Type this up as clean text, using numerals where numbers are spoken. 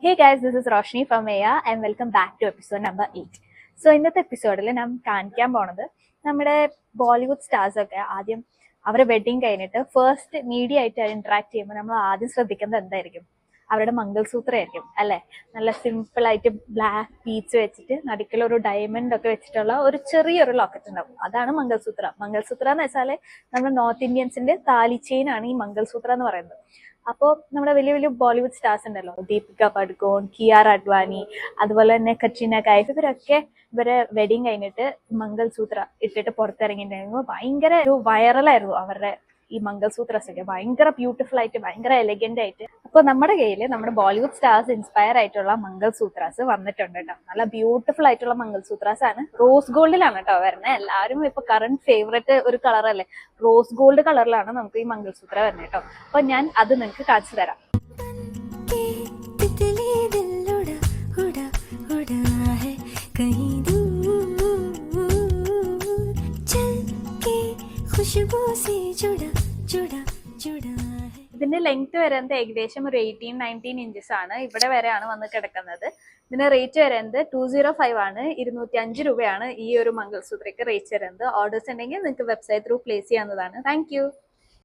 Hey guys, this is Roshni from Aya and welcome back to episode number 8. So ഇന്നത്തെ എപ്പിസോഡിൽ നാം കാണിക്കാൻ പോണത് നമ്മുടെ ബോളിവുഡ് സ്റ്റാർസ് ഒക്കെ ആദ്യം അവരുടെ വെഡിങ് കഴിഞ്ഞിട്ട് ഫസ്റ്റ് മീഡിയ ആയിട്ട് ഇന്ററാക്ട് ചെയ്യുമ്പോൾ നമ്മൾ ആദ്യം ശ്രദ്ധിക്കുന്നത് എന്തായിരിക്കും? അവരുടെ മംഗൾസൂത്രം ആയിരിക്കും അല്ലെ. നല്ല സിമ്പിൾ ആയിട്ട് ബ്ലാക്ക് ബീഡ്സ് വെച്ചിട്ട് നടുക്കിൽ ഒരു ഡയമണ്ട് ഒക്കെ വെച്ചിട്ടുള്ള ഒരു ചെറിയൊരു ലോക്കറ്റ് ഉണ്ടാവും. അതാണ് മംഗൾസൂത്ര. മംഗൾസൂത്ര എന്ന് വെച്ചാല് നമ്മുടെ നോർത്ത് ഇന്ത്യൻസിന്റെ താലി ചെയിൻ ആണ് ഈ മംഗൾസൂത്ര എന്ന് പറയുന്നത്. അപ്പോൾ നമ്മുടെ വലിയ വലിയ ബോളിവുഡ് സ്റ്റാർസ് ഉണ്ടല്ലോ, ദീപിക പഡുക്കോൺ, കിയാർ അഡ്വാനി, അതുപോലെ തന്നെ കട്രീന കൈഫ്, ഇവരൊക്കെ ഇവരെ വെഡിങ് കഴിഞ്ഞിട്ട് മംഗൾസൂത്ര ഇട്ടിട്ട് പുറത്തിറങ്ങിയിട്ടുണ്ടെങ്കിൽ ഭയങ്കര ഒരു വൈറലായിരുന്നു അവരുടെ ഈ മംഗൾസൂത്രസ് ഒക്കെ. ഭയങ്കര ബ്യൂട്ടിഫുൾ ആയിട്ട്, ഭയങ്കര എലഗന്റ് ആയിട്ട്. അപ്പൊ നമ്മുടെ കയ്യിൽ നമ്മുടെ ബോളിവുഡ് സ്റ്റാർസ് ഇൻസ്പയർ ആയിട്ടുള്ള മംഗൾസൂത്രാസ് വന്നിട്ടുണ്ട് കേട്ടോ. നല്ല ബ്യൂട്ടിഫുൾ ആയിട്ടുള്ള മംഗൾസൂത്രാസ് ആണ്. റോസ് ഗോൾഡിലാണ് കേട്ടോ വരുന്നത്. എല്ലാവരും ഇപ്പൊ കറന്റ് ഫേവറേറ്റ് ഒരു കളർ അല്ലേ, റോസ് ഗോൾഡ് കളറിലാണ് നമുക്ക് ഈ മംഗൾസൂത്ര വരുന്നത് കേട്ടോ. അപ്പൊ ഞാൻ അത് നിങ്ങൾക്ക് കാണിച്ചു തരാം. ഇതിന്റെ ലെങ്ത് വരുന്നത് ഏകദേശം ഒരു 18-19 ഇഞ്ചസ് ആണ്. ഇവിടെ വരെയാണ് വന്ന് കിടക്കുന്നത്. ഇതിന്റെ റേറ്റ് വരുന്നത് 205 ആണ്. 205 രൂപയാണ് ഈ ഒരു മംഗൾസൂത്രയ്ക്ക് റേറ്റ് വരുന്നത്. ഓർഡേഴ്സ് ഉണ്ടെങ്കിൽ നിങ്ങൾക്ക് വെബ്സൈറ്റ് ത്രൂ പ്ലേസ് ചെയ്യാവുന്നതാണ്. താങ്ക്